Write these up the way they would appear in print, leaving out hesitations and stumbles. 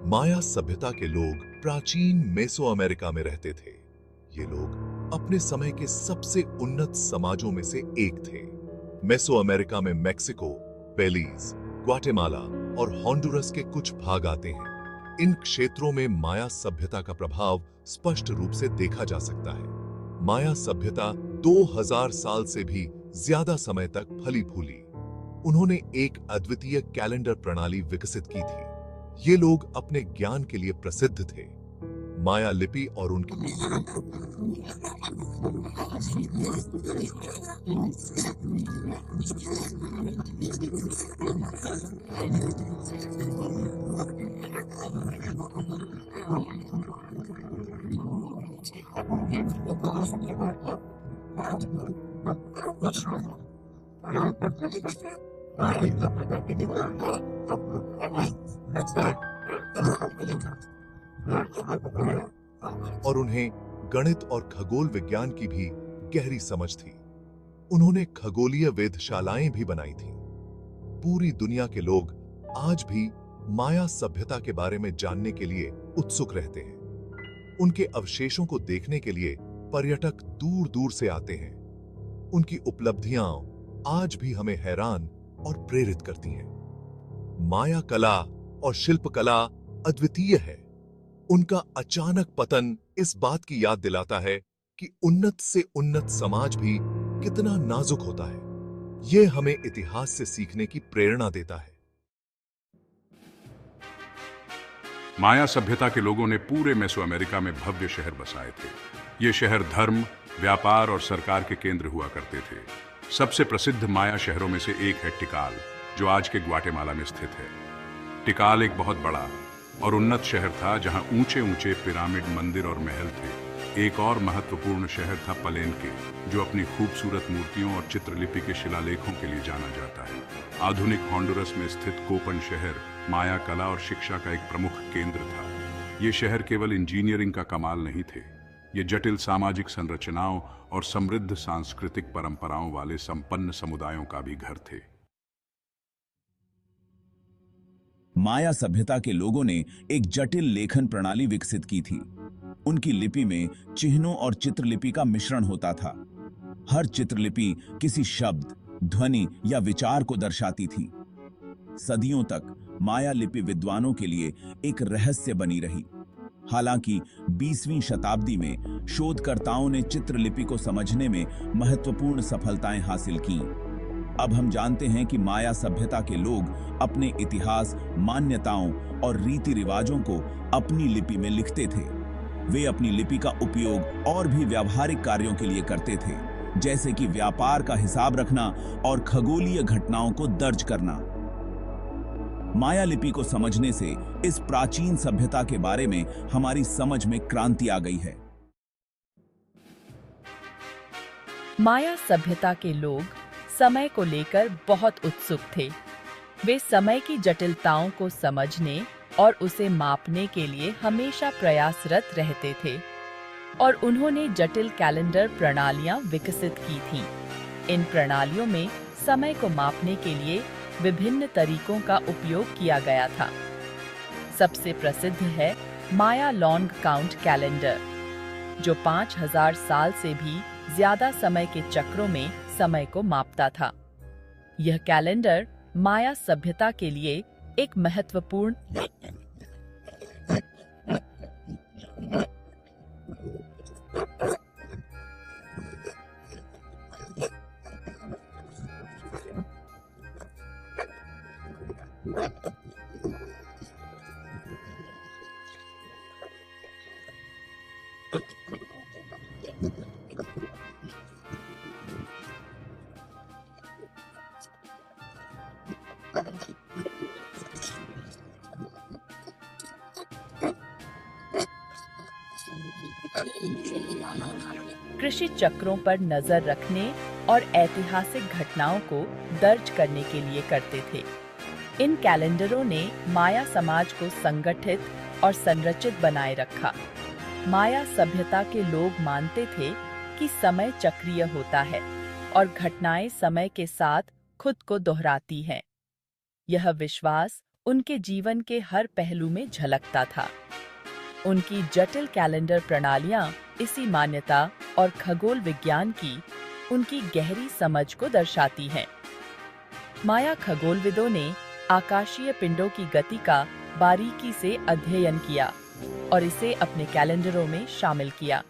माया सभ्यता के लोग प्राचीन मेसो अमेरिका में रहते थे। ये लोग अपने समय के सबसे उन्नत समाजों में से एक थे। मेसो अमेरिका में मेक्सिको, बेलीज, ग्वाटेमाला और होंडुरस के कुछ भाग आते हैं। इन क्षेत्रों में माया सभ्यता का प्रभाव स्पष्ट रूप से देखा जा सकता है। माया सभ्यता 2000 साल से भी ज्यादा समय तक फली फूली। उन्होंने एक अद्वितीय कैलेंडर प्रणाली विकसित की थी। ये लोग अपने ज्ञान के लिए प्रसिद्ध थे। माया लिपि और उनकी और उन्हें गणित और खगोल विज्ञान की भी गहरी समझ थी। उन्होंने खगोलीय वेधशालाएं भी बनाई थीं। पूरी दुनिया के लोग आज भी माया सभ्यता के बारे में जानने के लिए उत्सुक रहते हैं। उनके अवशेषों को देखने के लिए पर्यटक दूर दूर से आते हैं। उनकी उपलब्धियां आज भी हमें हैरान और प्रेरित करती हैं। माया कला और शिल्पकला अद्वितीय है। उनका अचानक पतन इस बात की याद दिलाता है कि उन्नत से उन्नत समाज भी कितना नाजुक होता है। यह हमें इतिहास से सीखने की प्रेरणा देता है। माया सभ्यता के लोगों ने पूरे मेसो अमेरिका में भव्य शहर बसाए थे। ये शहर धर्म, व्यापार और सरकार के केंद्र हुआ करते थे। सबसे प्रसिद्ध माया शहरों में से एक है टिकाल, जो आज के ग्वाटेमाला में स्थित है। टिकाल एक बहुत बड़ा और उन्नत शहर था, जहां ऊंचे ऊंचे पिरामिड, मंदिर और महल थे। एक और महत्वपूर्ण शहर था पलेन्के, जो अपनी खूबसूरत मूर्तियों और चित्रलिपि के शिलालेखों के लिए जाना जाता है। आधुनिक होंडुरस में स्थित कोपन शहर माया कला और शिक्षा का एक प्रमुख केंद्र था। ये शहर केवल इंजीनियरिंग का कमाल नहीं थे, ये जटिल सामाजिक संरचनाओं और समृद्ध सांस्कृतिक परंपराओं वाले संपन्न समुदायों का भी घर थे। माया सभ्यता के लोगों ने एक जटिल लेखन प्रणाली विकसित की थी। उनकी लिपि में चिन्हों और चित्रलिपि का मिश्रण होता था। हर चित्रलिपि किसी शब्द, ध्वनि या विचार को दर्शाती थी। सदियों तक माया लिपि विद्वानों के लिए एक रहस्य बनी रही। हालांकि 20वीं शताब्दी में शोधकर्ताओं ने चित्रलिपि को समझने में महत्वपूर्ण सफलताएं हासिल कीं। अब हम जानते हैं कि माया सभ्यता के लोग अपने इतिहास, मान्यताओं और रीति रिवाजों को अपनी लिपि में लिखते थे। वे अपनी लिपि का उपयोग और भी व्यावहारिक कार्यों के लिए करते थे, जैसे कि व्यापार का हिसाब रखना और खगोलीय घटनाओं को दर्ज करना। माया लिपि को समझने से इस प्राचीन सभ्यता के बारे में हमारी समझ में क्रांति आ गई है। माया सभ्यता के लोग समय को लेकर बहुत उत्सुक थे। वे समय की जटिलताओं को समझने और उसे मापने के लिए हमेशा प्रयासरत रहते थे, और उन्होंने जटिल कैलेंडर प्रणालियां विकसित की थीं। इन प्रणालियों में समय को मापने के लिए विभिन्न तरीकों का उपयोग किया गया था। सबसे प्रसिद्ध है माया लॉन्ग काउंट कैलेंडर, जो 5000 साल से भी ज्यादा समय के चक्रों में समय को मापता था। यह कैलेंडर माया सभ्यता के लिए एक महत्वपूर्ण कृषि चक्रों पर नजर रखने और ऐतिहासिक घटनाओं को दर्ज करने के लिए करते थे। इन कैलेंडरों ने माया समाज को संगठित और संरचित बनाए रखा। माया सभ्यता के लोग मानते थे कि समय चक्रीय होता है और घटनाएं समय के साथ खुद को दोहराती हैं। यह विश्वास उनके जीवन के हर पहलू में झलकता था। उनकी जटिल कैलेंडर प्रणालियां इसी मान्यता और खगोल विज्ञान की उनकी गहरी समझ को दर्शाती हैं। माया खगोलविदों ने आकाशीय पिंडों की गति का बारीकी से अध्ययन किया और इसे अपने कैलेंडरों में शामिल किया।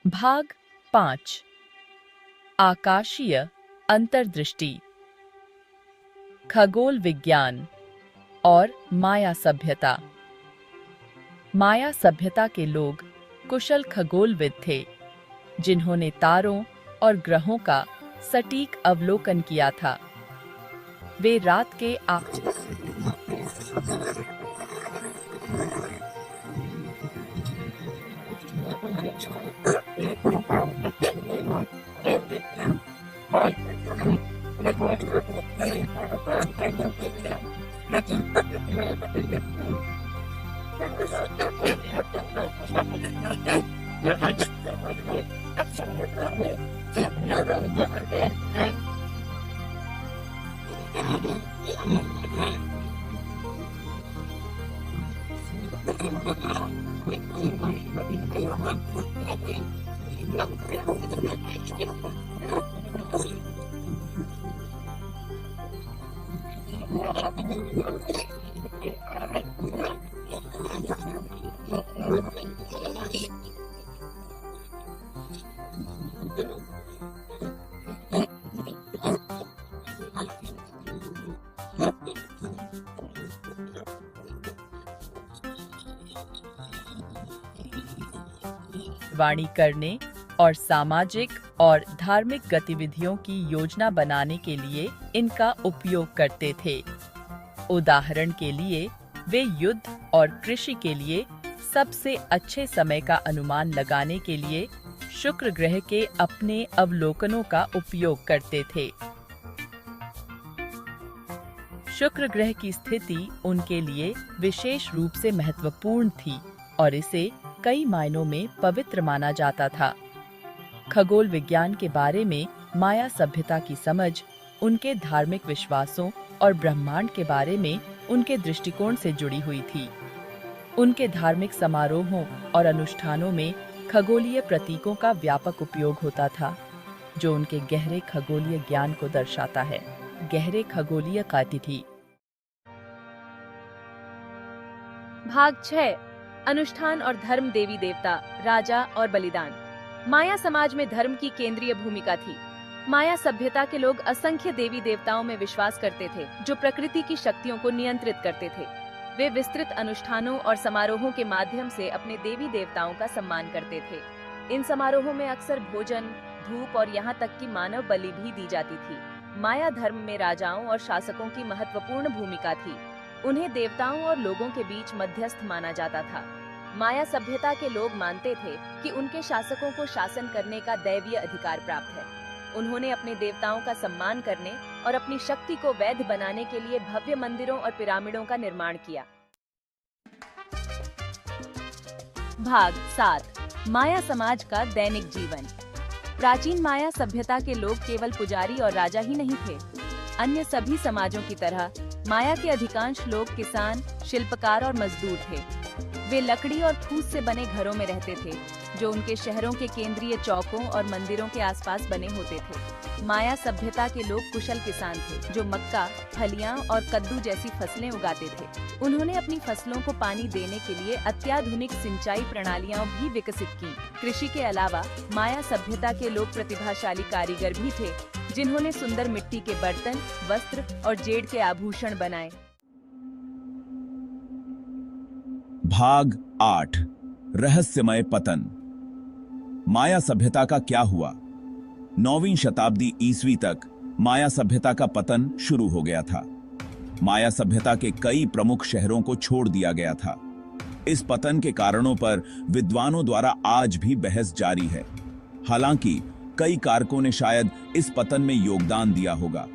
भाग 5 आकाशीय अंतर्दृष्टि, खगोल विज्ञान और माया सभ्यता। माया सभ्यता के लोग कुशल खगोलविद थे, जिन्होंने तारों और ग्रहों का सटीक अवलोकन किया था। वे रात के वाणी करने और सामाजिक और धार्मिक गतिविधियों की योजना बनाने के लिए इनका उपयोग करते थे। उदाहरण के लिए, वे युद्ध और कृषि के लिए सबसे अच्छे समय का अनुमान लगाने के लिए शुक्र ग्रह के अपने अवलोकनों का उपयोग करते थे। शुक्र ग्रह की स्थिति उनके लिए विशेष रूप से महत्वपूर्ण थी और इसे कई मायनों में पवित्र माना जाता था। खगोल विज्ञान के बारे में माया सभ्यता की समझ उनके धार्मिक विश्वासों और ब्रह्मांड के बारे में उनके दृष्टिकोण से जुड़ी हुई थी। उनके धार्मिक समारोहों और अनुष्ठानों में खगोलीय प्रतीकों का व्यापक उपयोग होता था, जो उनके गहरे खगोलीय ज्ञान को दर्शाता है। गहरे खगोलीय कातिथि। भाग 6 अनुष्ठान और धर्म, देवी देवता, राजा और बलिदान। माया समाज में धर्म की केंद्रीय भूमिका थी। माया सभ्यता के लोग असंख्य देवी देवताओं में विश्वास करते थे, जो प्रकृति की शक्तियों को नियंत्रित करते थे। वे विस्तृत अनुष्ठानों और समारोहों के माध्यम से अपने देवी देवताओं का सम्मान करते थे। इन समारोहों में अक्सर भोजन, धूप और यहाँ तक कि मानव बलि भी दी जाती थी। माया धर्म में राजाओं और शासकों की महत्वपूर्ण भूमिका थी। उन्हें देवताओं और लोगों के बीच मध्यस्थ माना जाता था। माया सभ्यता के लोग मानते थे कि उनके शासकों को शासन करने का दैवीय अधिकार प्राप्त है। उन्होंने अपने देवताओं का सम्मान करने और अपनी शक्ति को वैध बनाने के लिए भव्य मंदिरों और पिरामिडों का निर्माण किया। भाग 7 माया समाज का दैनिक जीवन। प्राचीन माया सभ्यता के लोग केवल पुजारी और राजा ही नहीं थे। अन्य सभी समाजों की तरह माया के अधिकांश लोग किसान, शिल्पकार और मजदूर थे। वे लकड़ी और फूस से बने घरों में रहते थे, जो उनके शहरों के केंद्रीय चौकों और मंदिरों के आसपास बने होते थे। माया सभ्यता के लोग कुशल किसान थे, जो मक्का, फलियां और कद्दू जैसी फसलें उगाते थे। उन्होंने अपनी फसलों को पानी देने के लिए अत्याधुनिक सिंचाई प्रणालियां भी विकसित की। कृषि के अलावा माया सभ्यता के लोग प्रतिभाशाली कारीगर भी थे, जिन्होंने सुंदर मिट्टी के बर्तन, वस्त्र और जेड के आभूषण बनाए। भाग 8 रहस्यमय पतन। माया सभ्यता का क्या हुआ? 9वीं शताब्दी ईस्वी तक माया सभ्यता का पतन शुरू हो गया था। माया सभ्यता के कई प्रमुख शहरों को छोड़ दिया गया था। इस पतन के कारणों पर विद्वानों द्वारा आज भी बहस जारी है। हालांकि कई कारकों ने शायद इस पतन में योगदान दिया होगा।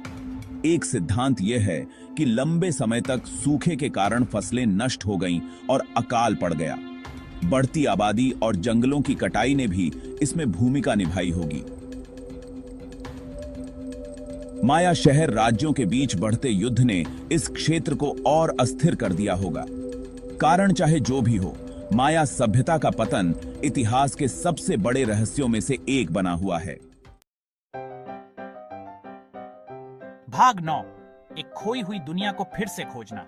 एक सिद्धांत यह है कि लंबे समय तक सूखे के कारण फसलें नष्ट हो गईं और अकाल पड़ गया। बढ़ती आबादी और जंगलों की कटाई ने भी इसमें भूमिका निभाई होगी। माया शहर राज्यों के बीच बढ़ते युद्ध ने इस क्षेत्र को और अस्थिर कर दिया होगा। कारण चाहे जो भी हो, माया सभ्यता का पतन इतिहास के सबसे बड़े रहस्यों में से एक बना हुआ है। भाग 9, एक खोई हुई दुनिया को फिर से खोजना।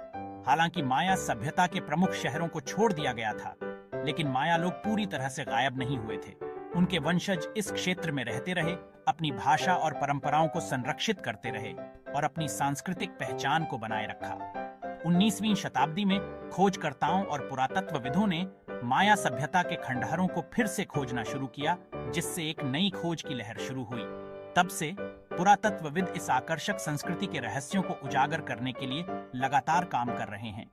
हालांकि माया सभ्यता के प्रमुख शहरों को छोड़ दिया गया था, लेकिन माया लोग पूरी तरह से गायब नहीं हुए थे। उनके वंशज इस क्षेत्र में रहते रहे, अपनी भाषा और परंपराओं को संरक्षित करते रहे और अपनी सांस्कृतिक पहचान को बनाए रखा। 19वीं शताब्दी में खोजकर्ताओं और पुरातत्वविदों ने माया सभ्यता के खंडहरों को फिर से खोजना शुरू किया, जिससे एक नई खोज की लहर शुरू हुई। तब से पुरातत्वविद इस आकर्षक संस्कृति के रहस्यों को उजागर करने के लिए लगातार काम कर रहे हैं।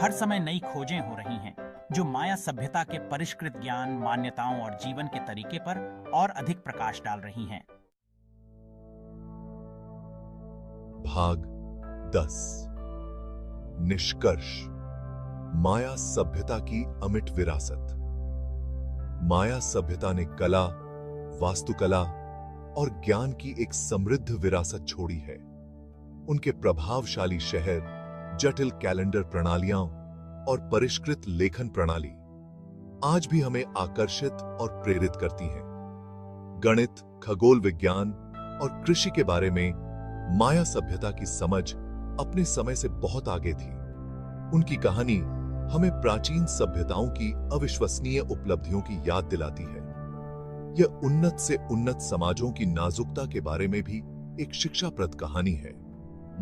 हर समय नई खोजें हो रही हैं, जो माया सभ्यता के परिष्कृत ज्ञान, मान्यताओं और जीवन के तरीके पर और अधिक प्रकाश डाल रही हैं। भाग 10। निष्कर्ष। माया सभ्यता की अमिट विरासत। माया सभ्यता ने कला, वास्तुकला और ज्ञान की एक समृद्ध विरासत छोड़ी है। उनके प्रभावशाली शहर, जटिल कैलेंडर प्रणालियां और परिष्कृत लेखन प्रणाली आज भी हमें आकर्षित और प्रेरित करती हैं। गणित, खगोल विज्ञान और कृषि के बारे में माया सभ्यता की समझ अपने समय से बहुत आगे थी। उनकी कहानी हमें प्राचीन सभ्यताओं की अविश्वसनीय उपलब्धियों की याद दिलाती है। यह उन्नत से उन्नत समाजों की नाजुकता के बारे में भी एक शिक्षाप्रद कहानी है।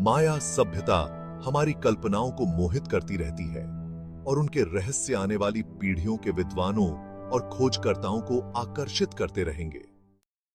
माया सभ्यता हमारी कल्पनाओं को मोहित करती रहती है और उनके रहस्य आने वाली पीढ़ियों के विद्वानों और खोजकर्ताओं को आकर्षित करते रहेंगे।